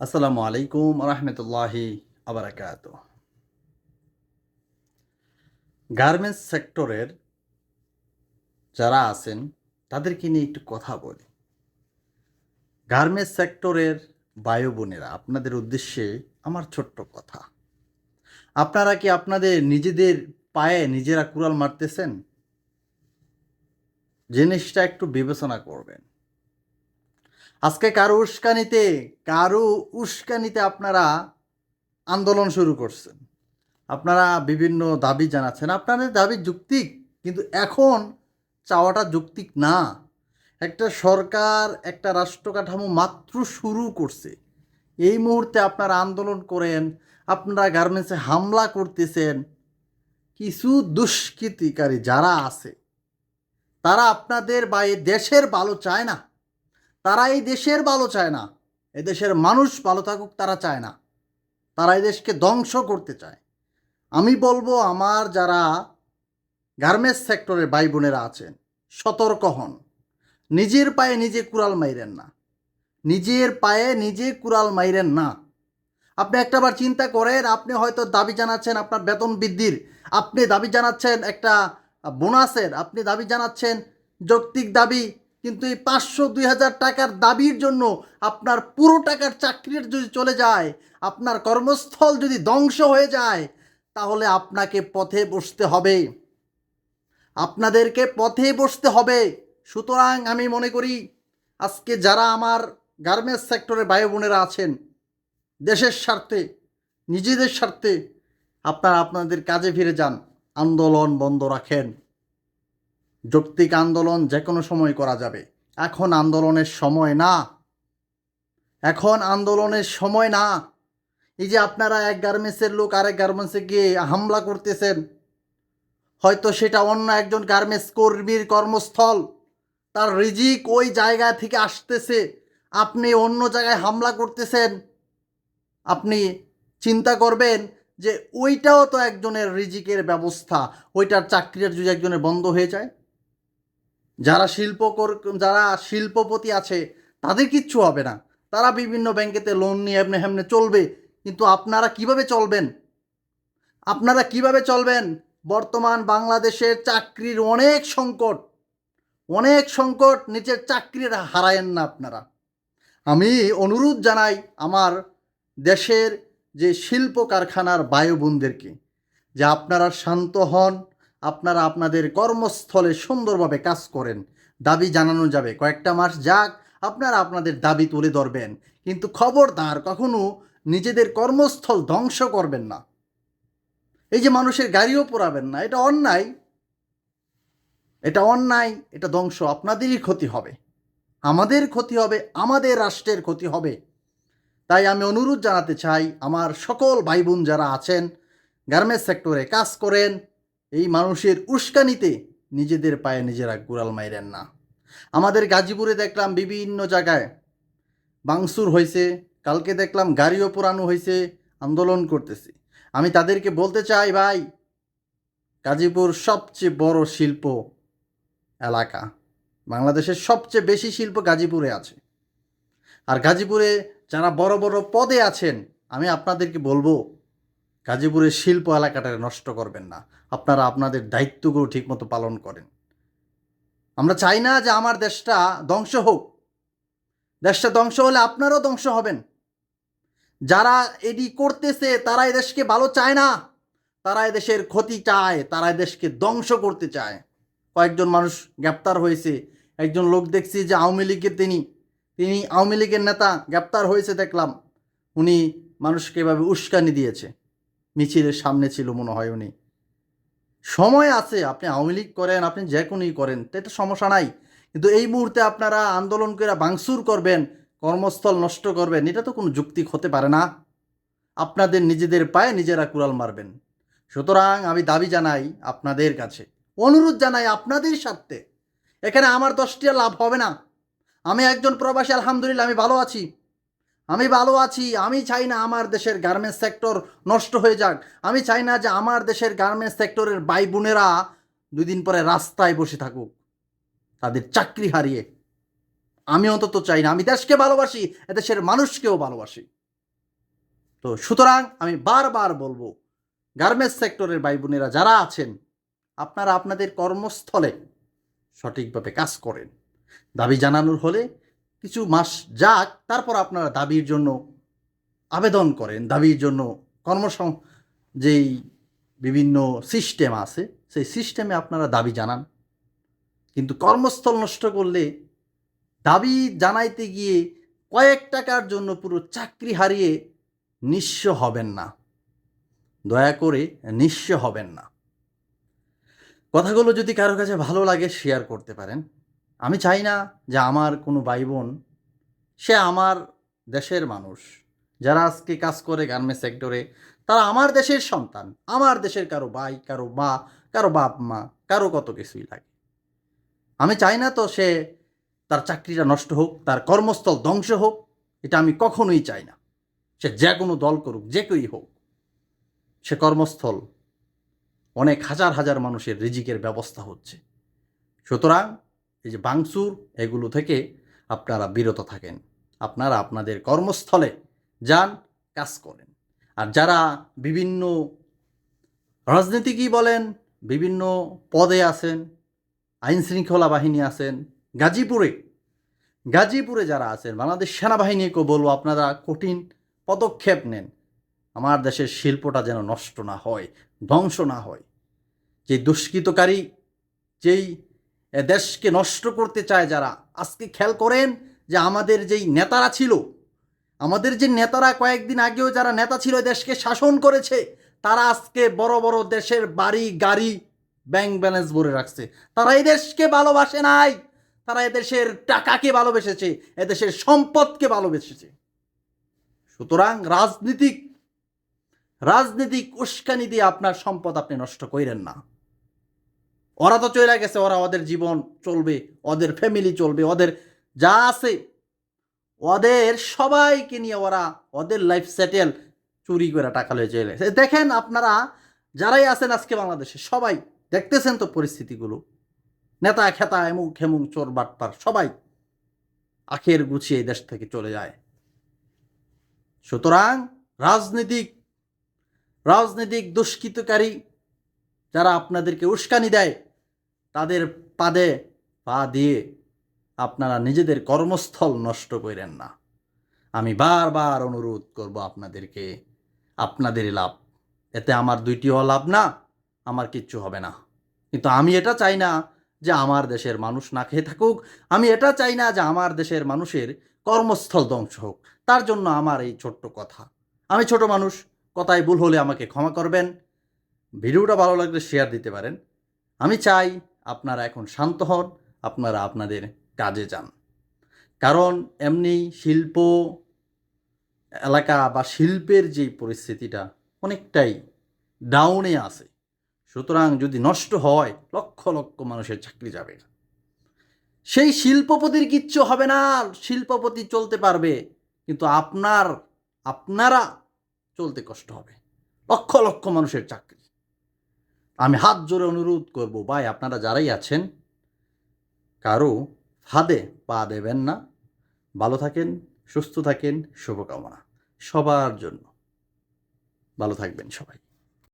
আসসালামু আলাইকুম রহমতুল্লাহি আবরাকাত। গার্মেন্টস সেক্টরের যারা আছেন তাদেরকে নিয়ে একটু কথা বলি। গার্মেন্টস সেক্টরের ভাই বোনেরা, আপনাদের উদ্দেশ্যে আমার ছোট্ট কথা। আপনারা কি আপনাদের নিজেদের পায়ে নিজেরা কুড়াল মারতেছেন? জিনিসটা একটু বিবেচনা করবেন। আজকে কারো উস্কানিতে আপনারা আন্দোলন শুরু করছেন। আপনারা বিভিন্ন দাবি জানাচ্ছেন, আপনাদের দাবি যৌক্তিক, কিন্তু এখন চাওয়াটা যৌক্তিক না। একটা সরকার, একটা রাষ্ট্র কাঠামো মাত্র শুরু করছে, এই মুহূর্তে আপনারা আন্দোলন করেন, আপনারা গার্মেন্টসে হামলা করতেছেন। কিছু দুষ্কৃতিকারী যারা আছে তারা আপনাদের বা এই দেশের ভালো চায় না। তারা এই দেশের ভালো চায় না, এদেশের মানুষ ভালো থাকুক তারা চায় না। তারা এই দেশকে ধ্বংস করতে চায়। আমি বলবো, আমার যারা গার্মেন্টস সেক্টরের ভাই বোনেরা আছেন, সতর্ক হন। নিজের পায়ে নিজে কুড়াল মাইরেন না, নিজের পায়ে নিজে কুড়াল মাইরেন না। আপনি একটাবার চিন্তা করেন, আপনি হয়তো দাবি জানাচ্ছেন আপনার বেতন বৃদ্ধির, আপনি দাবি জানাচ্ছেন একটা বোনাসের, আপনি দাবি জানাচ্ছেন যৌক্তিক দাবি, কিন্তু এই 500-2000 টাকার দাবির জন্য আপনার পুরো টাকার চাকরির যদি চলে যায়, আপনার কর্মস্থল যদি ধ্বংস হয়ে যায়, তাহলে আপনাকে পথে বসতে হবে, আপনাদেরকে পথে বসতে হবে। সুতরাং আমি মনে করি, আজকে যারা আমার গার্মেন্টস সেক্টরের ভাই বোনেরা আছেন, দেশের স্বার্থে, নিজেদের স্বার্থে আপনারা আপনাদের কাজে ফিরে যান, আন্দোলন বন্ধ রাখেন। যৌক্তিক আন্দোলন যে কোনো সময় করা যাবে, এখন আন্দোলনের সময় না, এখন আন্দোলনের সময় না। এই যে আপনারা এক গার্মেন্টসের লোক আরেক গার্মেন্টসে গিয়ে হামলা করতেছেন, হয়তো সেটা অন্য একজন গার্মেন্টস কর্মীর কর্মস্থল, তার রিজিক ওই জায়গা থেকে আসতেছে, আপনি অন্য জায়গায় হামলা করতেছেন। আপনি চিন্তা করবেন যে ওইটাও তো একজনের রিজিকের ব্যবস্থা, ওইটার চাকরির যদি একজনের বন্ধ হয়ে যায়, যারা শিল্পপতি আছে তাদের কিচ্ছু হবে না, তারা বিভিন্ন ব্যাংকেতে লোন নিয়ে এমনি হেমনে চলবে। কিন্তু আপনারা কিভাবে চলবেন? আপনারা কিভাবে চলবেন? বর্তমান বাংলাদেশের চাকরির অনেক সংকট, অনেক সংকট, নিজের চাকরি হারায়েন না আপনারা। আমি অনুরোধ জানাই আমার দেশের যে শিল্প কারখানার ভাই বোনদেরকে, যে আপনারা শান্ত হন, আপনারা আপনাদের কর্মস্থলে সুন্দরভাবে কাজ করেন। দাবি জানানো যাবে, কয়েকটা মাস যাক, আপনারা আপনাদের দাবি তুলে ধরবেন, কিন্তু খবরদার কখনো নিজেদের কর্মস্থল ধ্বংস করবেন না। এই যে মানুষের গাড়িও পোড়াবেন না, এটা অন্যায়, এটা অন্যায়, এটা ধ্বংস। আপনাদেরই ক্ষতি হবে, আমাদের ক্ষতি হবে, আমাদের রাষ্ট্রের ক্ষতি হবে। তাই আমি অনুরোধ জানাতে চাই, আমার সকল ভাই বোন যারা আছেন গার্মেন্টস সেক্টরে কাজ করেন, এই মানুষের উস্কানিতে নিজেদের পায়ে নিজেরা কুড়াল মাইরেন না। আমাদের গাজীপুরে দেখলাম বিভিন্ন জায়গায় ভাঙচুর হয়েছে, কালকে দেখলাম গাড়িও পোড়ানো হয়েছে, আন্দোলন করতেছি। আমি তাদেরকে বলতে চাই, ভাই, গাজীপুর সবচেয়ে বড় শিল্প এলাকা, বাংলাদেশের সবচেয়ে বেশি শিল্প গাজীপুরে আছে। আর গাজীপুরে যারা বড় বড় পদে আছেন, আমি আপনাদেরকে বলবো, গাজীপুরের শিল্প এলাকাটা নষ্ট করবেন না, আপনারা আপনাদের দায়িত্বগুলো ঠিকমতো পালন করেন। আমরা চাই না যে আমার দেশটা ধ্বংস হোক, দেশটা ধ্বংস হলে আপনারাও ধ্বংস হবেন। যারা এটি করতেছে তারা এদেশকে ভালো চায় না, তারা এদেশের ক্ষতি চায়, তারা এদেশকে ধ্বংস করতে চায়। কয়েকজন মানুষ গ্রেপ্তার হয়েছে, একজন লোক দেখছি যে আওয়ামী লীগের, তিনি আওয়ামী লীগের নেতা, গ্রেপ্তার হয়েছে দেখলাম। উনি মানুষকে এভাবে উস্কানি দিয়েছে, মিছিলের সামনে ছিল মনে হয় উনি। সময় আছে, আপনি আওয়ামী লীগ করেন, আপনি যে কোনোই করেন, এটা সমস্যা নাই, কিন্তু এই মুহূর্তে আপনারা আন্দোলন করে ভাঙচুর করবেন, কর্মস্থল নষ্ট করবেন, এটা তো কোনো যৌক্তিক হতে পারে না। আপনাদের নিজেদের পায়ে নিজেরা কুড়াল মারবেন। সুতরাং আমি দাবি জানাই আপনাদের কাছে, অনুরোধ জানাই আপনাদের স্বার্থে, এখানে আমার 10টিয়া লাভ হবে না। আমি একজন প্রবাসী, আলহামদুলিল্লাহ আমি ভালো আছি, আমি চাই না আমার দেশের গার্মেন্টস সেক্টর নষ্ট হয়ে যাক। আমি চাই না যে আমার দেশের গার্মেন্টস সেক্টরের ভাই বোনেরা 2 দিন পরে রাস্তায় বসে থাকুক তাদের চাকরি হারিয়ে। আমি অন্তত চাই না। আমি দেশকে ভালোবাসি, এদেশের মানুষকেও ভালোবাসি। তো সুতরাং আমি বারবার বলবো, গার্মেন্টস সেক্টরের ভাই বোনেরা যারা আছেন, আপনারা আপনাদের কর্মস্থলে সঠিকভাবে কাজ করেন। দাবি জানানোর হলে কিছু মাস যাক, তারপর আপনারা দাবির জন্য আবেদন করেন, দাবির জন্য যেই বিভিন্ন সিস্টেম আছে সেই সিস্টেমে আপনারা দাবি জানান। কিন্তু কর্মস্থল নষ্ট করলে দাবি জানাইতে গিয়ে কয়েক টাকার জন্য পুরো চাকরি হারিয়ে নিঃস্ব হবেন না। দয়া করে নিঃস্ব হবেন না। কথাগুলো যদি কারো কাছে ভালো লাগে শেয়ার করতে পারেন। আমি চাই না যে আমার কোনো ভাই বোন, সে আমার দেশের মানুষ, যারা আজকে কাজ করে গার্মেন্টস সেক্টরে, তারা আমার দেশের সন্তান, আমার দেশের কারো ভাই, কারো মা, কারো বাপ মা, কারো কত কিছুই লাগে। আমি চাই না তো সে তার চাকরিটা নষ্ট হোক, তার কর্মস্থল ধ্বংস হোক, এটা আমি কখনোই চাই না। সে যে কোনো দল করুক, যে কেউই হোক, সে কর্মস্থল অনেক হাজার হাজার মানুষের রিজিকের ব্যবস্থা হচ্ছে। সুতরাং এই যে ভাঙচুর, এগুলো থেকে আপনারা বিরত থাকেন। আপনারা আপনাদের কর্মস্থলে যান, কাজ করেন। আর যারা বিভিন্ন রাজনীতিকই বলেন, বিভিন্ন পদে আছেন, আইন শৃঙ্খলা বাহিনী আছেন, গাজীপুরে যারা আছেন, বাংলাদেশ সেনাবাহিনীকেও বলবো আপনারা কঠিন পদক্ষেপ নেন। আমার দেশের শিল্পটা যেন নষ্ট না হয়, ধ্বংস না হয়। যে দুষ্কৃতকারী, যেই দেশকে নষ্ট করতে চায় যারা, আজকে খেয়াল করেন যে আমাদের যেই নেতারা ছিল, আমাদের যে নেতারা কয়েকদিন আগেও যারা নেতা ছিল দেশকে শাসন করেছে, তারা আজকে বড় বড় দেশের বাড়ি গাড়ি ব্যাংক ব্যালেন্স ভরে রাখছে। তারা এই দেশকে ভালোবাসে নাই, তারা এদেশের টাকাকে ভালোবেসেছে, এদেশের সম্পদকে ভালোবেসেছে। সুতরাং রাজনীতিক উস্কানি দিয়ে আপনার সম্পদ আপনি নষ্ট করেন না। ওরা তো চলে গেছে, ওরা ওদের জীবন চলবে, ওদের ফ্যামিলি চলবে, ওদের যা আছে ওদের সবাইকে নিয়ে ওরা ওদের লাইফ সেটেল, চুরি করে টাকা লয়ে চলে গেছে। দেখেন আপনারা যারাই আছেন আজকে বাংলাদেশে, সবাই দেখতেছেন তো পরিস্থিতিগুলো। নেতা খেতা এমুক খেমুক চোর বাটপার সবাই আখের গুছিয়ে দেশ থেকে চলে যায়। সুতরাং রাজনীতিক দুষ্কৃতকারী যারা আপনাদেরকে উস্কানি দেয়, তাদের পাদে পা দিয়ে আপনারা নিজেদের কর্মস্থল নষ্ট করেন না। আমি বারবার অনুরোধ করব আপনাদেরকে, আপনাদের লাভ, এতে আমার দুইটিও লাভ না, আমার কিচ্ছু হবে না। কিন্তু আমি এটা চাই না যে আমার দেশের মানুষ না খেয়ে থাকুক, আমি এটা চাই না যে আমার দেশের মানুষের কর্মস্থল ধ্বংস হোক। তার জন্য আমার এই ছোট্ট কথা। আমি ছোট মানুষ, কথায় ভুল হলে আমাকে ক্ষমা করবেন। ভিডিওটা ভালো লাগলে শেয়ার দিতে পারেন। আমি চাই আপনারা এখন শান্ত হন, আপনারা আপনাদের কাজে যান। কারণ এমনি শিল্প এলাকা বা শিল্পের যেই পরিস্থিতিটা অনেকটাই ডাউনে আছে। সুতরাং যদি নষ্ট হয়, লক্ষ লক্ষ মানুষের চাকরি যাবে। সেই শিল্পপতির কিচ্ছু হবে না, শিল্পপতি চলতে পারবে, কিন্তু আপনারা চলতে কষ্ট হবে। লক্ষ লক্ষ মানুষের চাকরি। আমি হাত জোরে অনুরোধ করব, ভাই আপনারা যারাই আছেন, কারো ফাঁদে পা দেবেন না। ভালো থাকেন, সুস্থ থাকেন, শুভকামনা সবার জন্য। ভালো থাকবেন সবাই।